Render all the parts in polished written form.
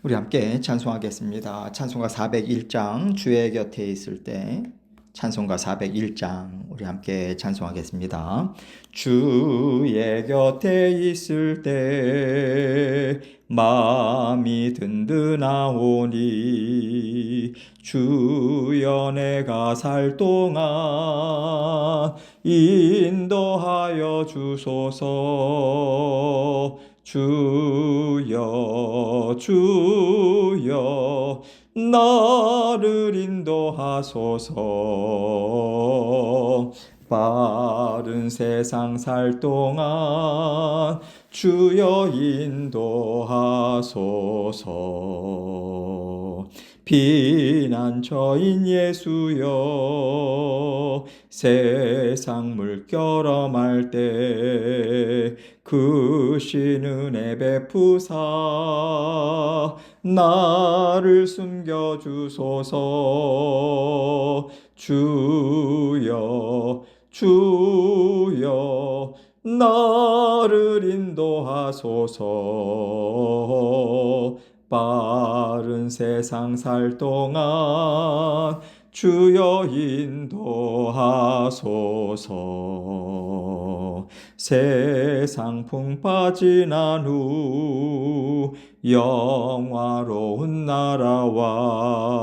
우리 함께 찬송하겠습니다. 찬송가 401장 주의 곁에 있을 때 찬송가 401장 우리 함께 찬송하겠습니다. 주의 곁에 있을 때 마음이 든든하오니 주여 내가 살 동안 인도하여 주소서. 주여 나를 인도하소서. 빠른 세상 살 동안 주여 인도하소서. 피난처인 예수여 세상 물결엄할 때 크신 은혜 베푸사 나를 숨겨주소서. 주여 나를 인도하소서. 빠른 세상 살 동안 주여 인도하소서. 세상 풍파 지난 후 영화로운 나라와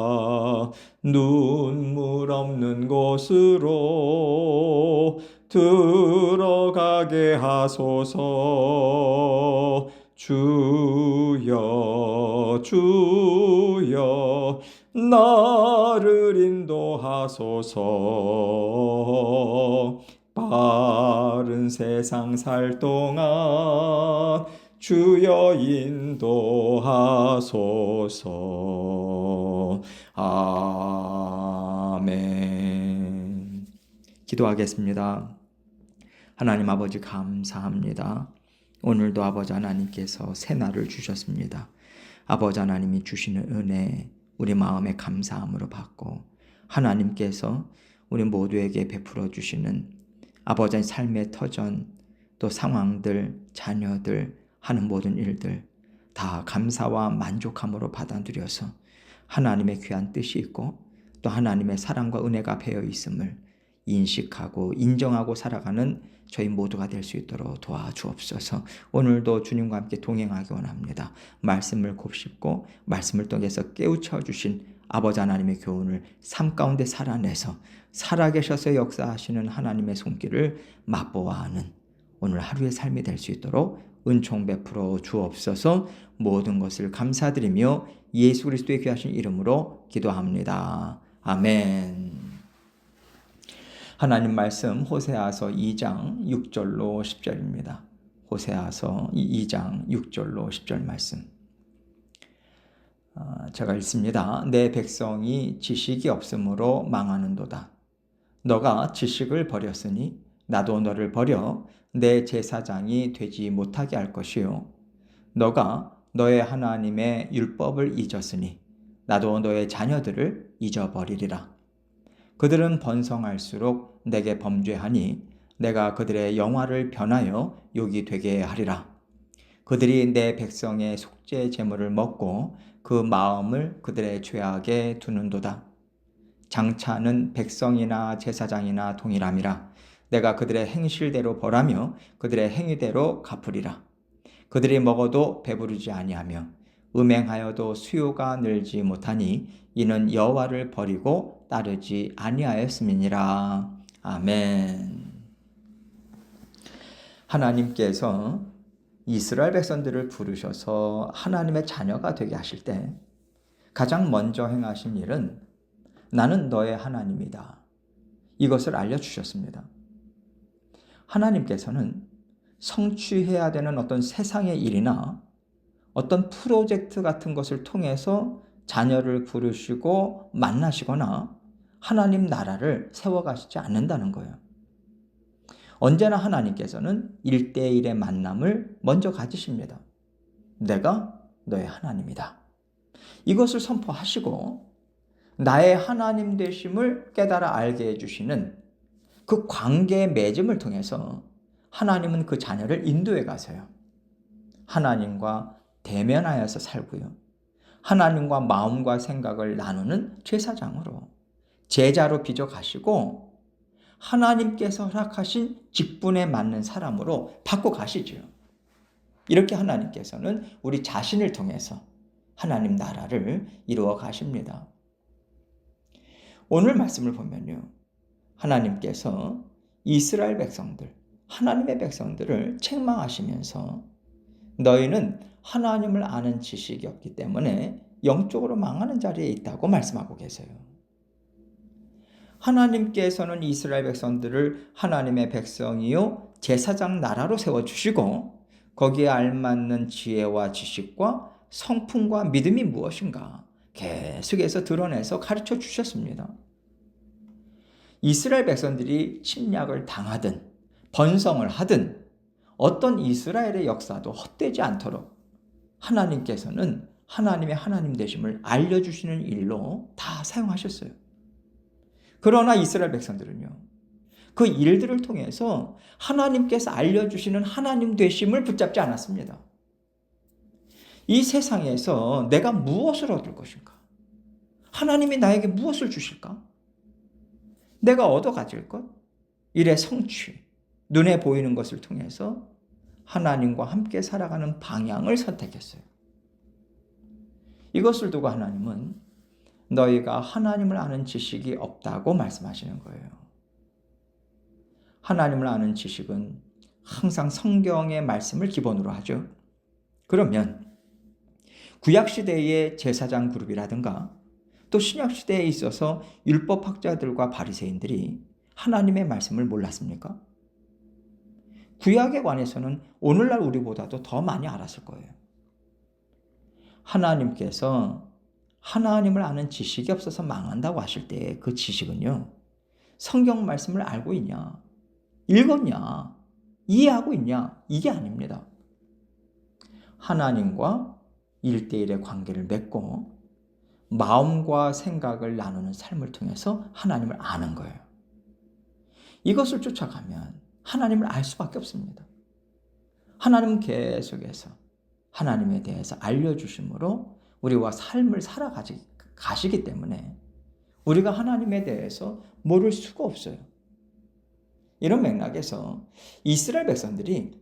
눈물 없는 곳으로 들어가게 하소서. 주여 나를 인도하소서. 빠른 세상 살 동안 주여 인도하소서. 아멘. 기도하겠습니다. 하나님 아버지 감사합니다. 오늘도 아버지 하나님께서 새날을 주셨습니다. 아버지 하나님이 주시는 은혜 우리 마음에 감사함으로 받고 하나님께서 우리 모두에게 베풀어 주시는 아버지의 삶의 터전 또 상황들 자녀들 하는 모든 일들 다 감사와 만족함으로 받아들여서 하나님의 귀한 뜻이 있고 또 하나님의 사랑과 은혜가 배어 있음을 인식하고 인정하고 살아가는 저희 모두가 될 수 있도록 도와주옵소서. 오늘도 주님과 함께 동행하기 원합니다. 말씀을 곱씹고 말씀을 통해서 깨우쳐 주신 아버지 하나님의 교훈을 삶 가운데 살아내서 살아계셔서 역사하시는 하나님의 손길을 맛보아하는 오늘 하루의 삶이 될 수 있도록 은총 베풀어 주옵소서. 모든 것을 감사드리며 예수 그리스도의 귀하신 이름으로 기도합니다. 아멘. 하나님 말씀 호세아서 2장 6절로 10절입니다. 호세아서 2장 6절로 10절 말씀. 제가 읽습니다. 내 백성이 지식이 없으므로 망하는도다. 너가 지식을 버렸으니 나도 너를 버려 내 제사장이 되지 못하게 할 것이요. 너가 너의 하나님의 율법을 잊었으니 나도 너의 자녀들을 잊어버리리라. 그들은 번성할수록 내게 범죄하니 내가 그들의 영화를 변하여 욕이 되게 하리라. 그들이 내 백성의 속죄 제물을 먹고 그 마음을 그들의 죄악에 두는도다. 장차는 백성이나 제사장이나 동일함이라. 내가 그들의 행실대로 벌하며 그들의 행위대로 갚으리라. 그들이 먹어도 배부르지 아니하며 음행하여도 수요가 늘지 못하니 이는 여호와를 버리고 따르지 아니하였음이니라. 아멘. 하나님께서 이스라엘 백성들을 부르셔서 하나님의 자녀가 되게 하실 때 가장 먼저 행하신 일은 나는 너의 하나님이다. 이것을 알려주셨습니다. 하나님께서는 성취해야 되는 어떤 세상의 일이나 어떤 프로젝트 같은 것을 통해서 자녀를 부르시고 만나시거나 하나님 나라를 세워가시지 않는다는 거예요. 언제나 하나님께서는 1대1의 만남을 먼저 가지십니다. 내가 너의 하나님이다. 이것을 선포하시고 나의 하나님 되심을 깨달아 알게 해주시는 그 관계의 맺음을 통해서 하나님은 그 자녀를 인도해 가세요. 하나님과 대면하여서 살고요. 하나님과 마음과 생각을 나누는 제사장으로, 제자로 빚어 가시고 하나님께서 허락하신 직분에 맞는 사람으로 바꿔 가시죠. 이렇게 하나님께서는 우리 자신을 통해서 하나님 나라를 이루어 가십니다. 오늘 말씀을 보면요, 하나님께서 이스라엘 백성들, 하나님의 백성들을 책망하시면서 너희는 하나님을 아는 지식이 없기 때문에 영적으로 망하는 자리에 있다고 말씀하고 계세요. 하나님께서는 이스라엘 백성들을 하나님의 백성이요 제사장 나라로 세워주시고 거기에 알맞는 지혜와 지식과 성품과 믿음이 무엇인가 계속해서 드러내서 가르쳐 주셨습니다. 이스라엘 백성들이 침략을 당하든 번성을 하든 어떤 이스라엘의 역사도 헛되지 않도록 하나님께서는 하나님의 하나님 되심을 알려주시는 일로 다 사용하셨어요. 그러나 이스라엘 백성들은요, 그 일들을 통해서 하나님께서 알려주시는 하나님 되심을 붙잡지 않았습니다. 이 세상에서 내가 무엇을 얻을 것인가? 하나님이 나에게 무엇을 주실까? 내가 얻어 가질 것? 일의 성취, 눈에 보이는 것을 통해서 하나님과 함께 살아가는 방향을 선택했어요. 이것을 두고 하나님은 너희가 하나님을 아는 지식이 없다고 말씀하시는 거예요. 하나님을 아는 지식은 항상 성경의 말씀을 기본으로 하죠. 그러면 구약시대의 제사장 그룹이라든가 또 신약시대에 있어서 율법학자들과 바리새인들이 하나님의 말씀을 몰랐습니까? 구약에 관해서는 오늘날 우리보다도 더 많이 알았을 거예요. 하나님께서 하나님을 아는 지식이 없어서 망한다고 하실 때 그 지식은요, 성경 말씀을 알고 있냐, 읽었냐, 이해하고 있냐, 이게 아닙니다. 하나님과 1대1의 관계를 맺고 마음과 생각을 나누는 삶을 통해서 하나님을 아는 거예요. 이것을 쫓아가면 하나님을 알 수밖에 없습니다. 하나님은 계속해서 하나님에 대해서 알려주심으로 우리와 삶을 살아가시기 때문에 우리가 하나님에 대해서 모를 수가 없어요. 이런 맥락에서 이스라엘 백성들이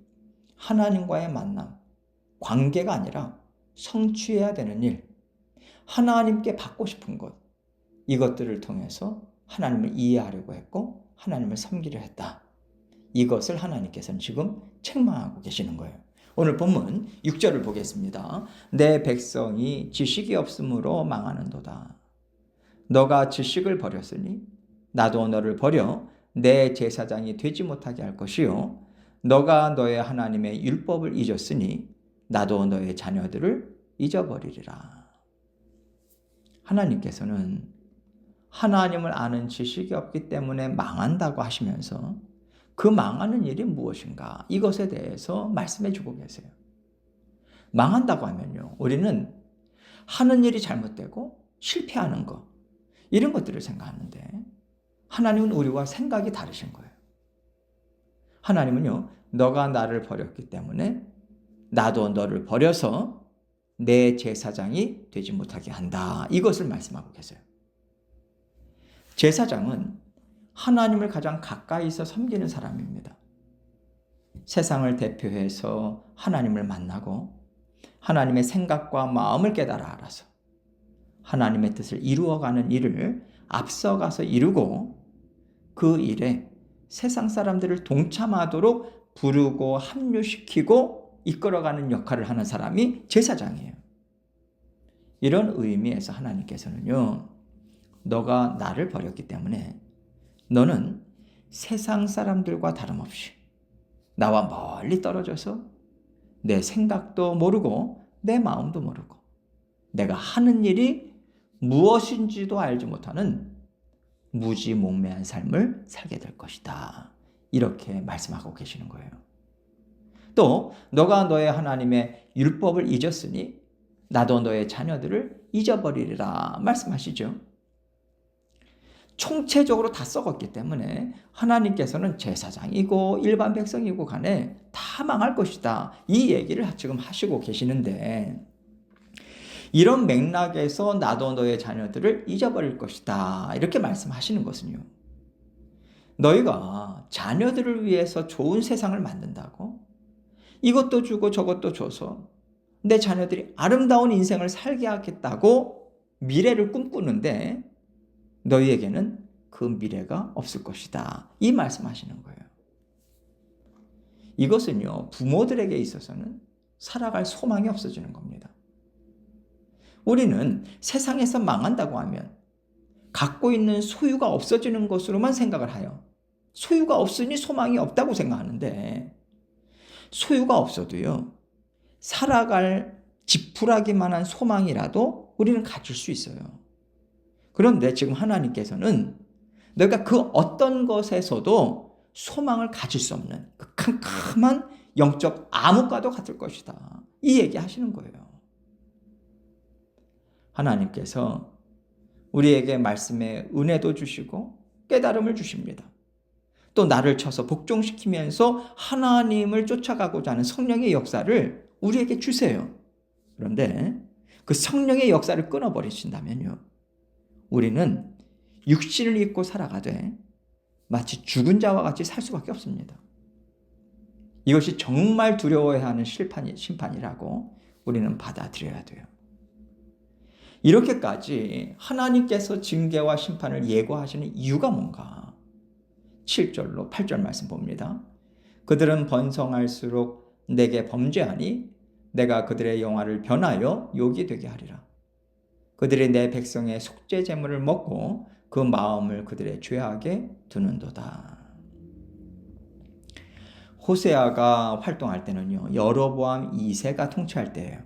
하나님과의 만남, 관계가 아니라 성취해야 되는 일, 하나님께 받고 싶은 것, 이것들을 통해서 하나님을 이해하려고 했고 하나님을 섬기려 했다. 이것을 하나님께서는 지금 책망하고 계시는 거예요. 오늘 본문 6절을 보겠습니다. 내 백성이 지식이 없으므로 망하는도다. 너가 지식을 버렸으니 나도 너를 버려 내 제사장이 되지 못하게 할 것이요 너가 너의 하나님의 율법을 잊었으니 나도 너의 자녀들을 잊어버리리라. 하나님께서는 하나님을 아는 지식이 없기 때문에 망한다고 하시면서 그 망하는 일이 무엇인가 이것에 대해서 말씀해 주고 계세요. 망한다고 하면요, 우리는 하는 일이 잘못되고 실패하는 것, 이런 것들을 생각하는데 하나님은 우리와 생각이 다르신 거예요. 하나님은요, 너가 나를 버렸기 때문에 나도 너를 버려서 내 제사장이 되지 못하게 한다. 이것을 말씀하고 계세요. 제사장은 하나님을 가장 가까이서 섬기는 사람입니다. 세상을 대표해서 하나님을 만나고 하나님의 생각과 마음을 깨달아 알아서 하나님의 뜻을 이루어가는 일을 앞서가서 이루고 그 일에 세상 사람들을 동참하도록 부르고 합류시키고 이끌어가는 역할을 하는 사람이 제사장이에요. 이런 의미에서 하나님께서는요, 너가 나를 버렸기 때문에 너는 세상 사람들과 다름없이 나와 멀리 떨어져서 내 생각도 모르고 내 마음도 모르고 내가 하는 일이 무엇인지도 알지 못하는 무지몽매한 삶을 살게 될 것이다. 이렇게 말씀하고 계시는 거예요. 또 너가 너의 하나님의 율법을 잊었으니 나도 너의 자녀들을 잊어버리리라 말씀하시죠. 총체적으로 다 썩었기 때문에 하나님께서는 제사장이고 일반 백성이고 간에 다 망할 것이다. 이 얘기를 지금 하시고 계시는데 이런 맥락에서 나도 너의 자녀들을 잊어버릴 것이다. 이렇게 말씀하시는 것은요. 너희가 자녀들을 위해서 좋은 세상을 만든다고 이것도 주고 저것도 줘서 내 자녀들이 아름다운 인생을 살게 하겠다고 미래를 꿈꾸는데 너희에게는 그 미래가 없을 것이다. 이 말씀하시는 거예요. 이것은요, 부모들에게 있어서는 살아갈 소망이 없어지는 겁니다. 우리는 세상에서 망한다고 하면 갖고 있는 소유가 없어지는 것으로만 생각을 해요. 소유가 없으니 소망이 없다고 생각하는데 소유가 없어도요, 살아갈 지푸라기만한 소망이라도 우리는 가질 수 있어요. 그런데 지금 하나님께서는 너희가 그 어떤 것에서도 소망을 가질 수 없는 그 캄캄한 영적 암흑과도 같을 것이다. 이 얘기 하시는 거예요. 하나님께서 우리에게 말씀의 은혜도 주시고 깨달음을 주십니다. 또 나를 쳐서 복종시키면서 하나님을 쫓아가고자 하는 성령의 역사를 우리에게 주세요. 그런데 그 성령의 역사를 끊어버리신다면요, 우리는 육신을 입고 살아가되 마치 죽은 자와 같이 살 수밖에 없습니다. 이것이 정말 두려워해야 하는 심판이라고 우리는 받아들여야 돼요. 이렇게까지 하나님께서 징계와 심판을 예고하시는 이유가 뭔가? 7절로 8절 말씀 봅니다. 그들은 번성할수록 내게 범죄하니 내가 그들의 영화를 변하여 욕이 되게 하리라. 그들이 내 백성의 속죄 제물을 먹고 그 마음을 그들의 죄악에 두는도다. 호세아가 활동할 때는요, 여로보암 2세가 통치할 때예요.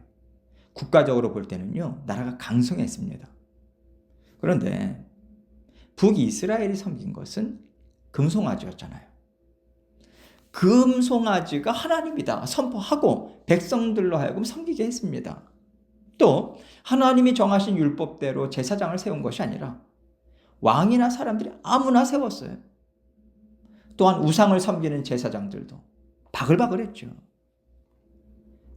국가적으로 볼 때는요, 나라가 강성했습니다. 그런데 북이스라엘이 섬긴 것은 금송아지였잖아요. 금송아지가 하나님이다 선포하고 백성들로 하여금 섬기게 했습니다. 또 하나님이 정하신 율법대로 제사장을 세운 것이 아니라 왕이나 사람들이 아무나 세웠어요. 또한 우상을 섬기는 제사장들도 바글바글했죠.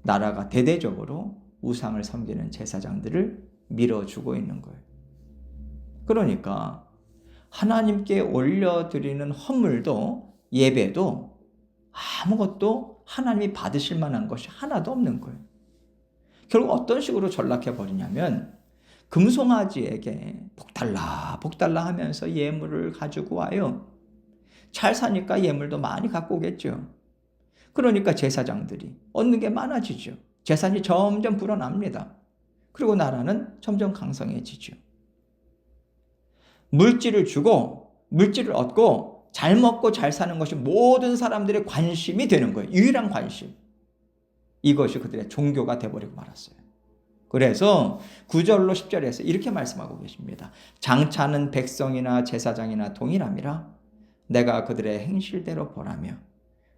나라가 대대적으로 우상을 섬기는 제사장들을 밀어주고 있는 거예요. 그러니까 하나님께 올려드리는 헌물도 예배도 아무것도 하나님이 받으실 만한 것이 하나도 없는 거예요. 결국 어떤 식으로 전락해 버리냐면 금송아지에게 복달라 하면서 예물을 가지고 와요. 잘 사니까 예물도 많이 갖고 오겠죠. 그러니까 제사장들이 얻는 게 많아지죠. 재산이 점점 불어납니다. 그리고 나라는 점점 강성해지죠. 물질을 주고 물질을 얻고 잘 먹고 잘 사는 것이 모든 사람들의 관심이 되는 거예요. 유일한 관심. 이것이 그들의 종교가 되어버리고 말았어요. 그래서 9절로 10절에서 이렇게 말씀하고 계십니다. 장차는 백성이나 제사장이나 동일함이라 내가 그들의 행실대로 벌하며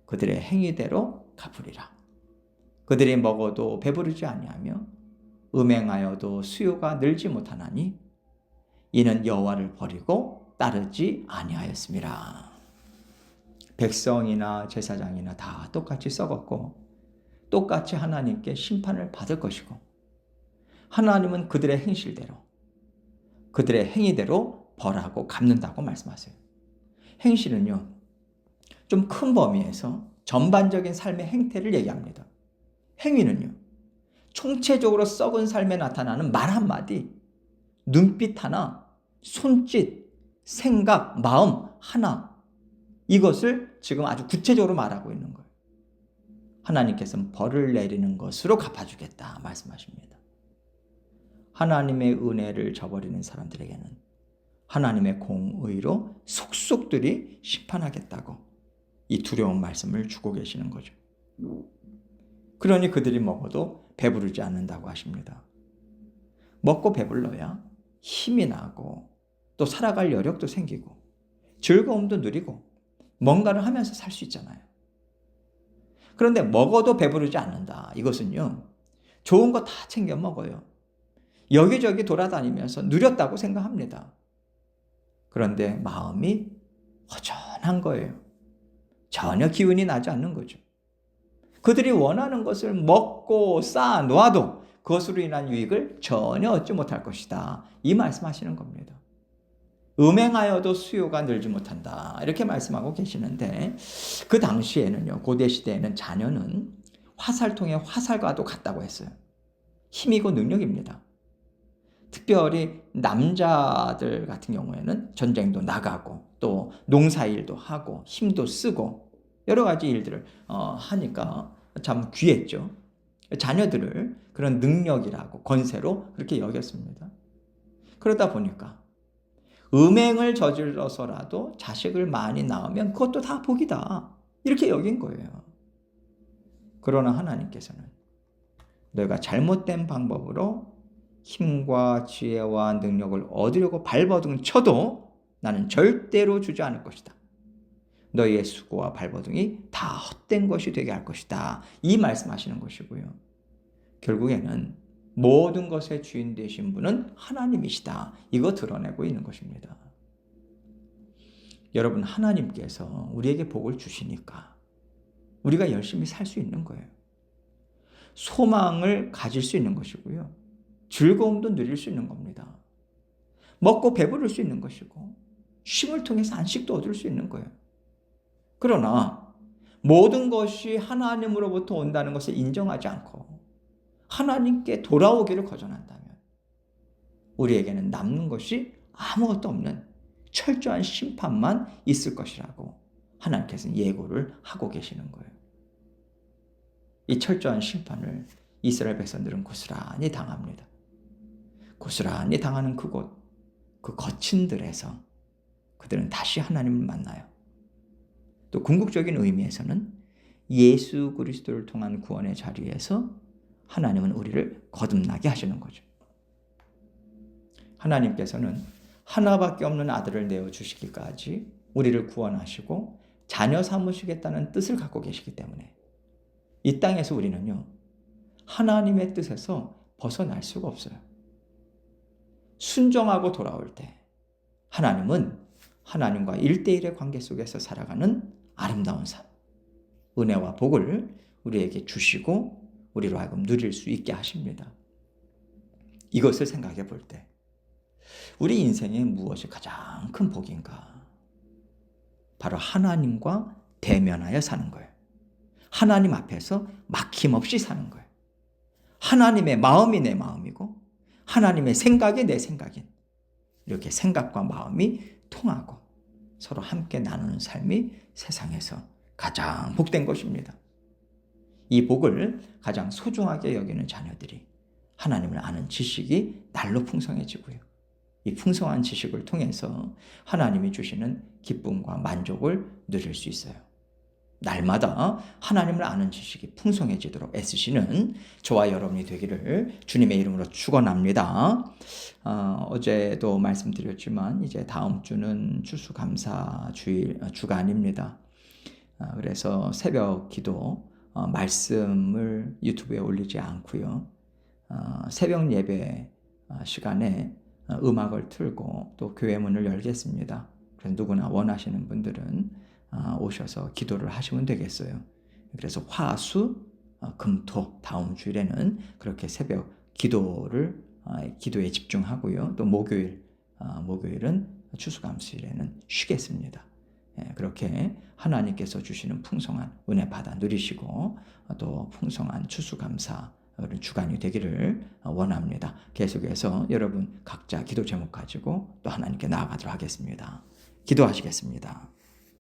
그들의 행위대로 갚으리라. 그들이 먹어도 배부르지 아니하며 음행하여도 수요가 늘지 못하나니 이는 여호와를 버리고 따르지 아니하였음이라. 백성이나 제사장이나 다 똑같이 썩었고 똑같이 하나님께 심판을 받을 것이고 하나님은 그들의 행실대로 그들의 행위대로 벌하고 갚는다고 말씀하세요. 행실은요, 좀 큰 범위에서 전반적인 삶의 행태를 얘기합니다. 행위는요, 총체적으로 썩은 삶에 나타나는 말 한마디, 눈빛 하나, 손짓, 생각, 마음 하나, 이것을 지금 아주 구체적으로 말하고 있는 거예요. 하나님께서는 벌을 내리는 것으로 갚아주겠다 말씀하십니다. 하나님의 은혜를 저버리는 사람들에게는 하나님의 공의로 속속들이 심판하겠다고 이 두려운 말씀을 주고 계시는 거죠. 그러니 그들이 먹어도 배부르지 않는다고 하십니다. 먹고 배불러야 힘이 나고 또 살아갈 여력도 생기고 즐거움도 누리고 뭔가를 하면서 살 수 있잖아요. 그런데 먹어도 배부르지 않는다. 이것은요, 좋은 거 다 챙겨 먹어요. 여기저기 돌아다니면서 누렸다고 생각합니다. 그런데 마음이 허전한 거예요. 전혀 기운이 나지 않는 거죠. 그들이 원하는 것을 먹고 쌓아 놓아도 그것으로 인한 유익을 전혀 얻지 못할 것이다. 이 말씀하시는 겁니다. 음행하여도 수요가 늘지 못한다. 이렇게 말씀하고 계시는데 그 당시에는요. 고대 시대에는 자녀는 화살통에 화살과도 같다고 했어요. 힘이고 능력입니다. 특별히 남자들 같은 경우에는 전쟁도 나가고 또 농사일도 하고 힘도 쓰고 여러 가지 일들을 하니까 참 귀했죠. 자녀들을 그런 능력이라고 권세로 그렇게 여겼습니다. 그러다 보니까 음행을 저질러서라도 자식을 많이 낳으면 그것도 다 복이다. 이렇게 여긴 거예요. 그러나 하나님께서는 너희가 잘못된 방법으로 힘과 지혜와 능력을 얻으려고 발버둥 쳐도 나는 절대로 주지 않을 것이다. 너희의 수고와 발버둥이 다 헛된 것이 되게 할 것이다. 이 말씀하시는 것이고요. 결국에는 모든 것의 주인 되신 분은 하나님이시다. 이거 드러내고 있는 것입니다. 여러분, 하나님께서 우리에게 복을 주시니까 우리가 열심히 살 수 있는 거예요. 소망을 가질 수 있는 것이고요. 즐거움도 누릴 수 있는 겁니다. 먹고 배부를 수 있는 것이고 쉼을 통해서 안식도 얻을 수 있는 거예요. 그러나 모든 것이 하나님으로부터 온다는 것을 인정하지 않고 하나님께 돌아오기를 거절한다면 우리에게는 남는 것이 아무것도 없는 철저한 심판만 있을 것이라고 하나님께서는 예고를 하고 계시는 거예요. 이 철저한 심판을 이스라엘 백성들은 고스란히 당합니다. 고스란히 당하는 그곳, 그 거친 들에서 그들은 다시 하나님을 만나요. 또 궁극적인 의미에서는 예수 그리스도를 통한 구원의 자리에서 하나님은 우리를 거듭나게 하시는 거죠. 하나님께서는 하나밖에 없는 아들을 내어주시기까지 우리를 구원하시고 자녀 삼으시겠다는 뜻을 갖고 계시기 때문에 이 땅에서 우리는요, 하나님의 뜻에서 벗어날 수가 없어요. 순종하고 돌아올 때 하나님은 하나님과 1대1의 관계 속에서 살아가는 아름다운 삶, 은혜와 복을 우리에게 주시고 우리로 하여금 누릴 수 있게 하십니다. 이것을 생각해 볼 때 우리 인생에 무엇이 가장 큰 복인가? 바로 하나님과 대면하여 사는 거예요. 하나님 앞에서 막힘없이 사는 거예요. 하나님의 마음이 내 마음이고 하나님의 생각이 내 생각인 이렇게 생각과 마음이 통하고 서로 함께 나누는 삶이 세상에서 가장 복된 것입니다. 이 복을 가장 소중하게 여기는 자녀들이 하나님을 아는 지식이 날로 풍성해지고요. 이 풍성한 지식을 통해서 하나님이 주시는 기쁨과 만족을 누릴 수 있어요. 날마다 하나님을 아는 지식이 풍성해지도록 애쓰시는 저와 여러분이 되기를 주님의 이름으로 축원합니다. 어제도 말씀드렸지만 이제 다음 주는 추수감사 주간입니다. 그래서 새벽 기도 말씀을 유튜브에 올리지 않고요. 새벽 예배 시간에 음악을 틀고 또 교회 문을 열겠습니다. 그래서 누구나 원하시는 분들은 오셔서 기도를 하시면 되겠어요. 그래서 화, 수, 금, 토 다음 주일에는 그렇게 새벽 기도에 집중하고요. 또 목요일은 추수감사일에는 쉬겠습니다. 그렇게 하나님께서 주시는 풍성한 은혜 받아 누리시고 또 풍성한 추수감사 주간이 되기를 원합니다. 계속해서 여러분 각자 기도 제목 가지고 또 하나님께 나아가도록 하겠습니다. 기도하시겠습니다.